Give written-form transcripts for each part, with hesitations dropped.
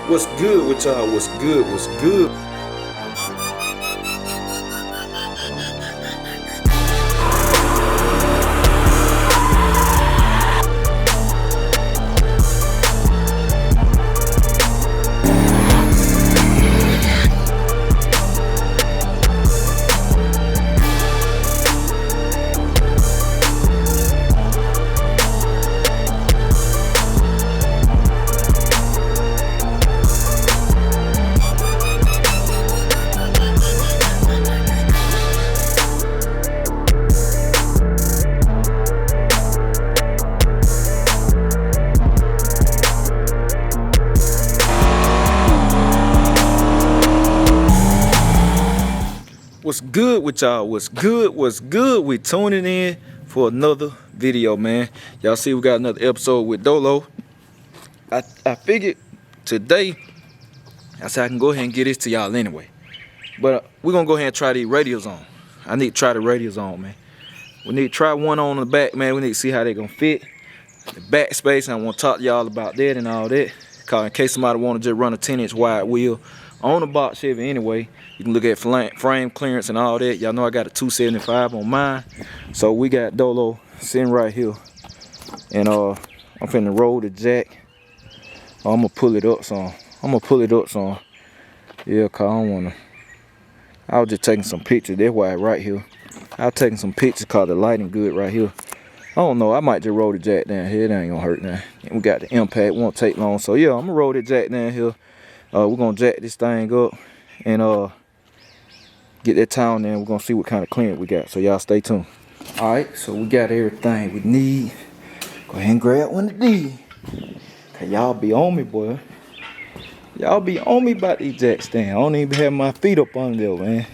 What's good with y'all? What's good? What's good? What's good with y'all? What's good? What's good? We tuning in for another video, man. Y'all see we got another episode with Dolo. I figured today, I said I can go ahead and get this to y'all anyway. But we're gonna go ahead and try these radials on. I need to try the radials on, man. We need to try one on the back, man. We need to see how they gonna fit. The back space, I want to talk to y'all about that and all that. Cause in case somebody want to just run a 10-inch wide wheel on a box Chevy anyway, you can look at frame clearance and all that. Y'all know I got a 275 on mine. So we got Dolo sitting right here. And I'm finna roll the jack. I'm gonna pull it up some. Yeah, cause I don't wanna. I was just taking some pictures. That's why right here. I was taking some pictures cause the lighting good right here. I don't know, I might just roll the jack down here. It ain't gonna hurt now. And we got the impact, won't take long. So yeah, I'm gonna roll the jack down here. We're gonna jack this thing up and get that town there. We're gonna see what kind of clearance we got. So y'all stay tuned. Alright, so we got everything we need. Go ahead and grab one of these. Cause y'all be on me, boy. Y'all be on me about these jack stands. I don't even have my feet up on there, man.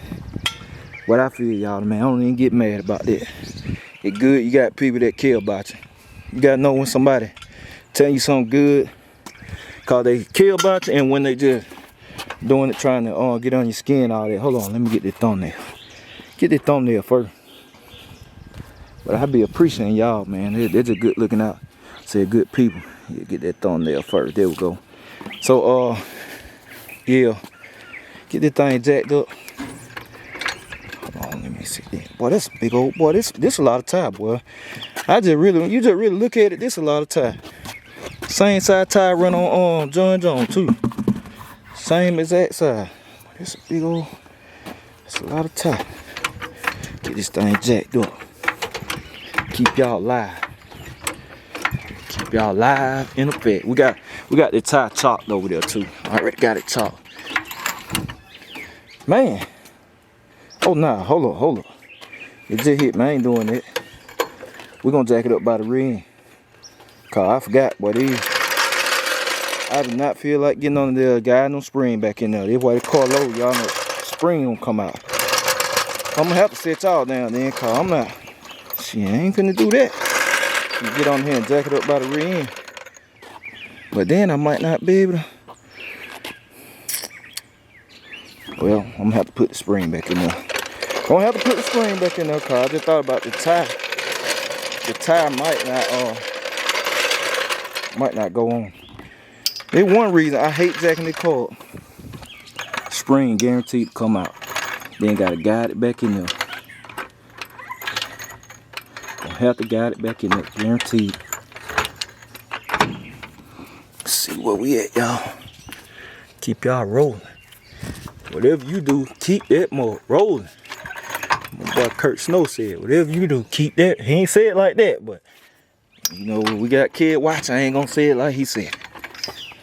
What I feel, y'all, man, I don't even get mad about that. It's good you got people that care about you. You gotta know when somebody tell you something good, cause they care about you, and when they just doing it trying to get on your skin, all that. Hold on, let me get this thumbnail. Get this thumbnail first. But I be appreciating y'all, man. They're just good looking out. Say good people. Yeah, get that thumbnail first. There we go. So yeah, get this thing jacked up. Let me see that. Boy, that's a big old boy. This a lot of tie, boy. You just really look at it. This a lot of tie. Same size tie run on John Jones too. Same exact size. This a big old. That's a lot of tie. Get this thing jacked up. Keep y'all live. Keep y'all live in effect. We got the tie chopped over there too. I already got it chopped. Man. Oh nah, hold up. It just hit me, I ain't doing it. We're gonna jack it up by the rear end. Cause I forgot what it is. I do not feel like getting on the guy, no spring back in there. That's why the car low, y'all know spring gonna come out. I'm gonna have to set y'all down then, cause I'm not. She ain't finna do that. You get on here and jack it up by the rear end. But then I might not be able to. Well, I'm gonna have to put the spring back in there. Gonna have to put the spring back in there, cause I just thought about the tie. The tie might not go on. There's one reason I hate jacking the car. Spring guaranteed to come out. Then gotta guide it back in there. Gonna have to guide it back in there, guaranteed. Let's see where we at, y'all. Keep y'all rolling. Whatever you do, keep that more rolling. My boy Kurt Snow said, whatever you do, keep that. He ain't say it like that, but you know, when we got kid watching, I ain't gonna say it like he said.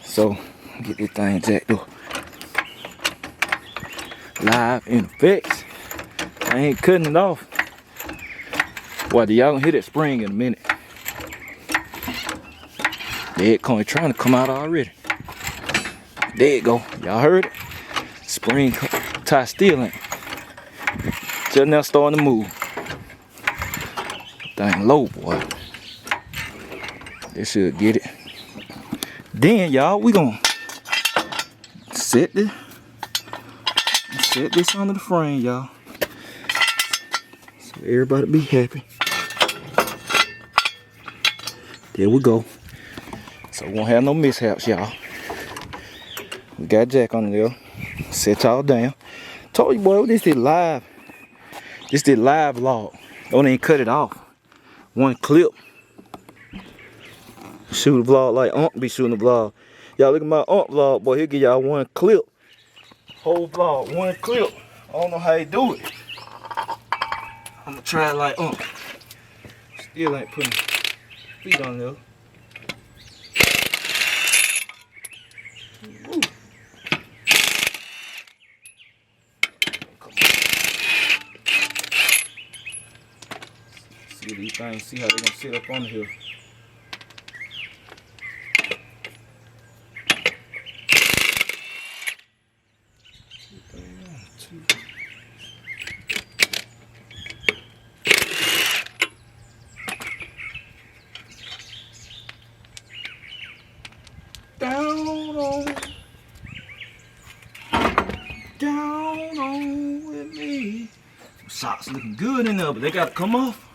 So, get this thing jacked up. Live in effect. I ain't cutting it off. Boy, y'all gonna hear that spring in a minute. There it come, trying to come out already. There it go. Y'all heard it? Spring tie still ain't. Just now starting to move. Dang low, boy. This should get it. Then y'all, we gonna set this under the frame, y'all. So everybody be happy. There we go. So we won't have no mishaps, y'all. We got jack on there. Set y'all down. Told you, boy, this is live. This is live vlog. Don't even cut it off. One clip. Shoot a vlog like Unc be shooting a vlog. Y'all look at my Unc vlog, boy. He'll give y'all one clip. Whole vlog, one clip. I don't know how he do it. I'm gonna try it like Unc. Still ain't putting feet on there. Woo. See these things, see how they gonna sit up on the hill. Down on with me. Socks looking good in there, but they gotta come off.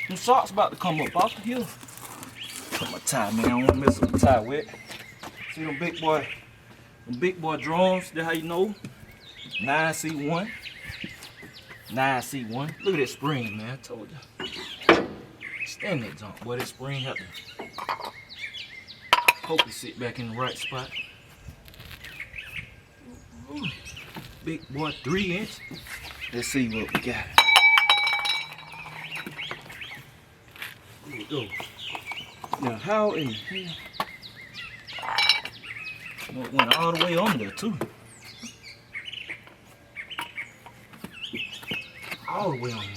Them socks about to come up off the hill. Put my tie, man. I don't want to mess up the tie wet. See them big boy drums. That's how you know. 9C1. 9C1. Look at that spring, man. I told you. Stand that jump, boy. That spring have to. Hope it sit back in the right spot. Ooh. Big boy, 3-inch. Let's see what we got. Here we go. Now, how in here? It went all the way on there, too. All the way on there.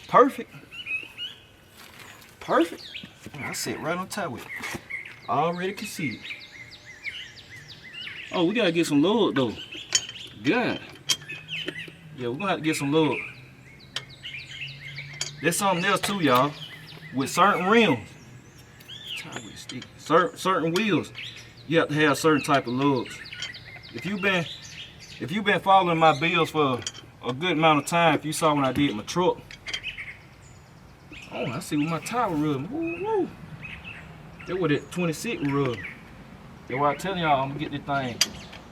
Perfect. Perfect. I sit right on top with it. Already can see it. Oh, we gotta get some load though. God. Yeah, we're gonna have to get some load. There's something else too, y'all. With certain rims, certain wheels, you have to have certain type of lugs. If you've been following my builds for a good amount of time, if you saw when I did my truck. Oh, I see with my tire rubbing. Woo woo. That was that 26 rub. That's why I'm telling y'all I'm gonna get this thing.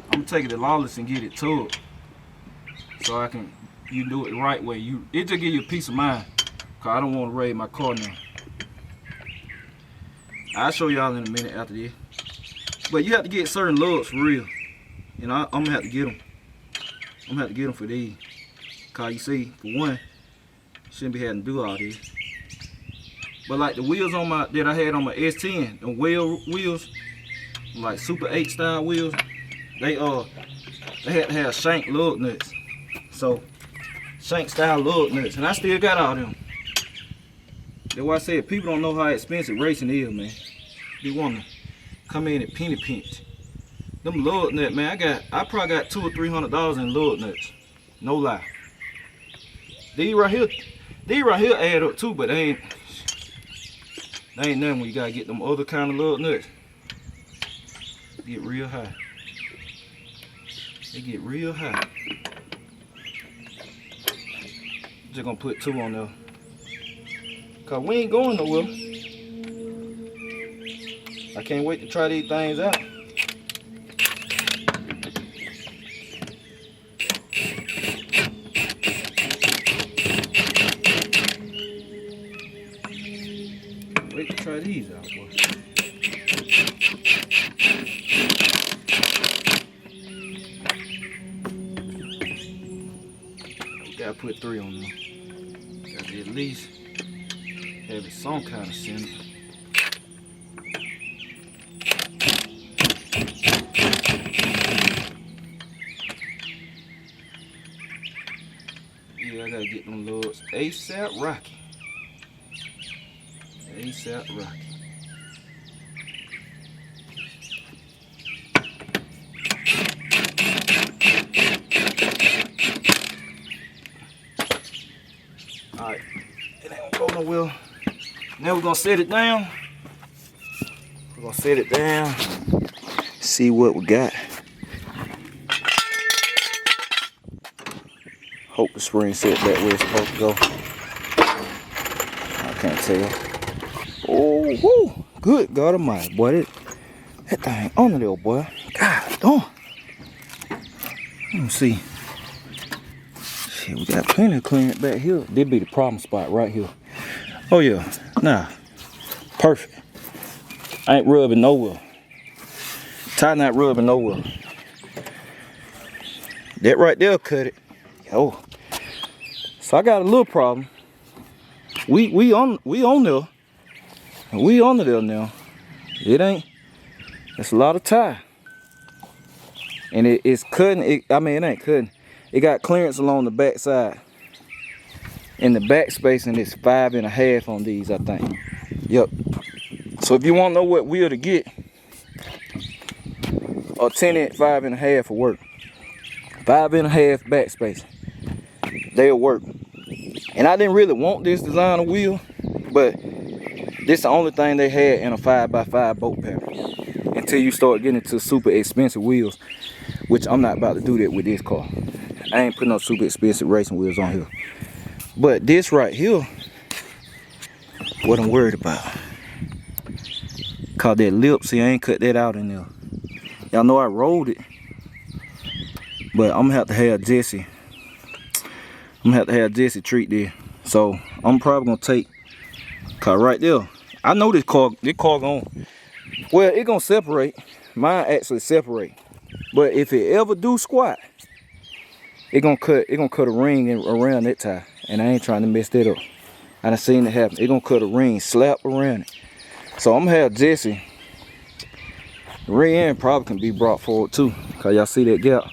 I'm gonna take it to Lawless and get it towed. So I can you do it the right way. It just give you a peace of mind. Cause I don't want to raid my car now. I'll show y'all in a minute after this. But you have to get certain lugs for real. And I'm gonna have to get them. I'm gonna have to get them for these. Cause you see, for one, shouldn't be having to do all this. But like the wheels on that I had on my S10, the wheels, like Super 8 style wheels, they had to have shank lug nuts. So shank style lug nuts, and I still got all them. That's why I said people don't know how expensive racing is, man. They want to come in and penny pinch. Them lug nuts, man, I probably got $200 or $300 in lug nuts. No lie. These right here add up too, but they ain't nothing when you gotta get them other kind of lug nuts. Get real high. They get real high. Just gonna put 2 on there. Cause we ain't going nowhere. I can't wait to try these things out. Wait to try these out, boy. We gotta put 3 on there. Gotta at least have it some kind of center. Yeah, I gotta get them lugs ASAP Rocky. ASAP Rocky. Alright, it ain't gonna go nowhere. Now we're gonna set it down. We're gonna set it down. See what we got. Hope the spring set back where it's supposed to go. I can't tell. Oh, whoo. Good God Almighty, boy. That thing on there, boy. God damn. Let me see. Shit, we got plenty of clearance back here. This be the problem spot right here. Oh yeah, nah. Perfect. I ain't rubbing nowhere. Tie not rubbing nowhere. That right there cut it. Yo. So I got a little problem. We on there. We on there now. It ain't. It's a lot of tie. And it's cutting. I mean, it ain't cutting. It got clearance along the back side. And the back spacing is 5.5 on these, I think. Yep. So if you want to know what wheel to get, a 10-inch 5.5 will work. 5.5 back spacing. They'll work. And I didn't really want this design of wheel, but this is the only thing they had in a 5x5 boat pattern. Until you start getting into super expensive wheels, which I'm not about to do that with this car. I ain't putting no super expensive racing wheels on here. But this right here, what I'm worried about. Cause that lip, see, I ain't cut that out in there. Y'all know I rolled it. But I'm gonna have to have Jesse. I'm gonna have to have Jesse treat this. So I'm probably gonna take, cause right there, I know this car gonna, well, it gonna separate. Mine actually separate. But if it ever do squat, it gonna cut a ring around that tie. And I ain't trying to mess that up. I done seen it happen. It gonna cut a ring, slap around it. So I'm gonna have Jesse. The rear end probably can be brought forward too. Cause y'all see that gap.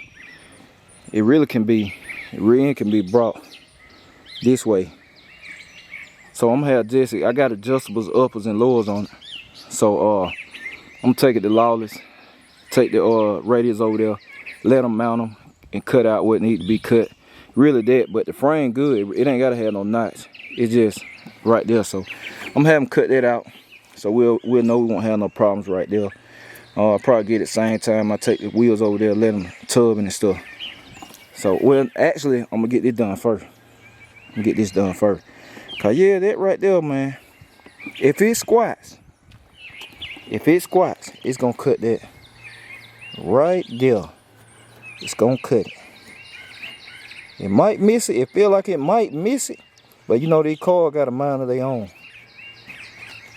It really can be, the rear end can be brought this way. So I'm gonna have Jesse. I got adjustables, uppers and lowers on it. So I'm gonna take it to Lawless. Take the radials over there, let them mount them and cut out what needs to be cut. Really that, but the frame good. It ain't gotta have no knots. It's just right there. So I'm gonna have them cut that out. So we'll know we won't have no problems right there. I'll probably get it same time I take the wheels over there, let them tubbing and stuff. So well, actually, I'm gonna get this done first. I'm gonna get this done first. Cause yeah, that right there, man. If it squats, it's gonna cut that. Right there. It's gonna cut it. It might miss it. It feel like it might miss it. But you know, these cars got a mind of their own.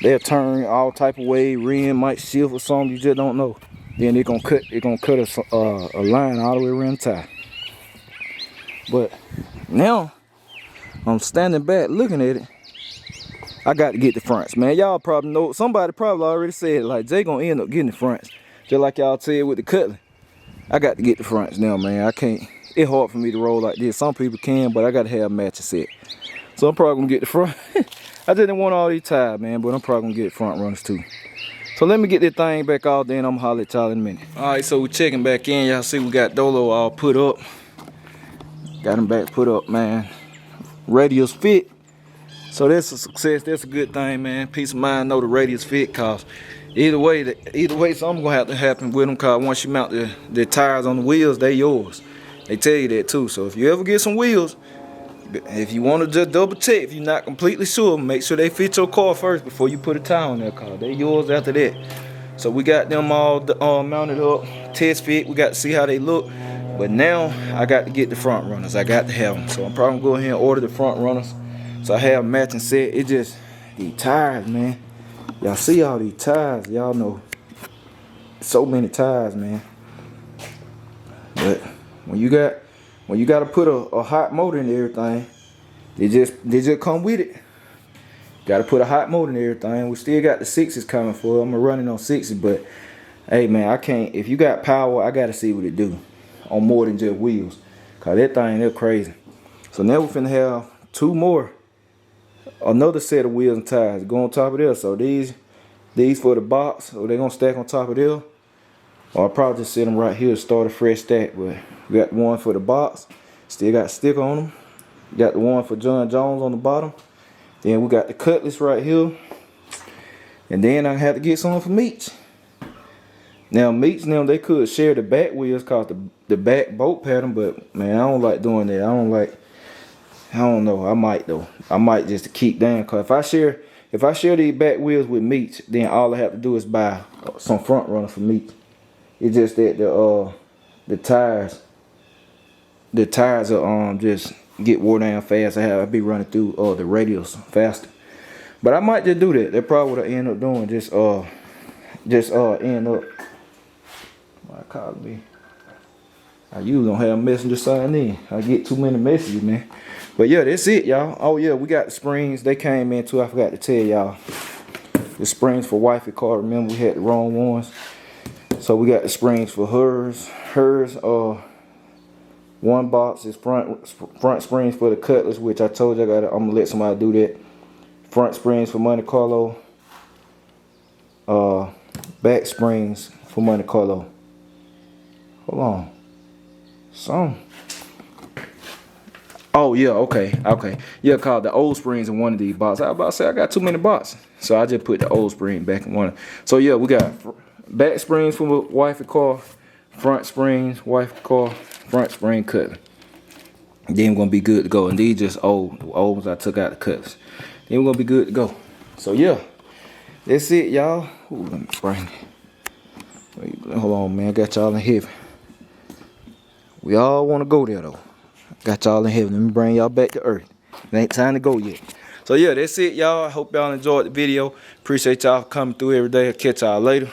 They'll turn all type of way, rim might shift or something, you just don't know. Then it gonna cut a line all the way around the tie. But now I'm standing back looking at it. I got to get the fronts, man. Y'all probably know, somebody probably already said like Jay gonna end up getting the fronts. Just like y'all said with the Cutlass. I got to get the fronts now, man. I can't, it's hard for me to roll like this. Some people can, but I got to have a matching set. So I'm probably gonna get the front. I didn't want all these ties, man, but I'm probably gonna get front runners too. So let me get this thing back out, then I'm gonna holler at y'all in a minute. All right, so we're checking back in. Y'all see we got Dolo all put up. Got him back put up, man. Radials fit. So that's a success. That's a good thing, man. Peace of mind, know the radials fit, cause either way something gonna have to happen with them, cause once you mount the tires on the wheels, they yours. They tell you that too. So if you ever get some wheels, if you want to just double check, if you're not completely sure, make sure they fit your car first before you put a tire on their car. They yours after that. So we got them all mounted up, test fit. We got to see how they look. But now I got to get the front runners. I got to have them. So I'm probably gonna go ahead and order the front runners. So I have a matching set. It just, these tires, man. Y'all see all these tires. Y'all know so many tires, man. But when you got to put a hot motor in everything, they just come with it. Got to put a hot motor in everything. We still got the 6s coming for it. I'm running on 6s, but hey, man, I can't. If you got power, I got to see what it do on more than just wheels, cause that thing, they're crazy. So now we're finna have two more, another set of wheels and tires go on top of there. So these for the box, or they gonna stack on top of there, or I'll probably just set them right here, start a fresh stack. But we got one for the box, still got sticker on them. Got the one for John Jones on the bottom. Then we got the Cutlass right here. And then I had to get some for Meach. Now Meach, them, they could share the back wheels cause the back bolt pattern, but man, I don't like doing that. I don't know. I might though. I might just to keep down. Cause if I share these back wheels with Meats, then all I have to do is buy some front runner for Meats. It's just that the tires are just get wore down fast. I be running through the radials faster. But I might just do that. That's probably what I end up doing. Just end up. Why call me? I usually don't have a messenger sign in. I get too many messages, man. But yeah, that's it, y'all. Oh yeah, we got the springs. They came in too. I forgot to tell y'all. The springs for wifey car. Remember we had the wrong ones. So we got the springs for hers. One box is front springs for the Cutlass, which I told you I'm gonna let somebody do that. Front springs for Monte Carlo. Back springs for Monte Carlo. Hold on. Oh yeah, okay. Yeah, called the old springs in one of these boxes. I was about to say I got too many boxes, so I just put the old spring back in one. So yeah, we got back springs for wifey car, front springs, wifey car, front spring Cutlass. Then we're gonna be good to go. And these just old ones I took out the Cutlass. Then we're gonna be good to go. So yeah, that's it, y'all. Ooh, let me bring it. Hold on, man. I got y'all in heaven. We all want to go there though. Got y'all in heaven. Let me bring y'all back to earth. It ain't time to go yet. So yeah, that's it, y'all. I hope y'all enjoyed the video. Appreciate y'all coming through every day. I'll catch y'all later.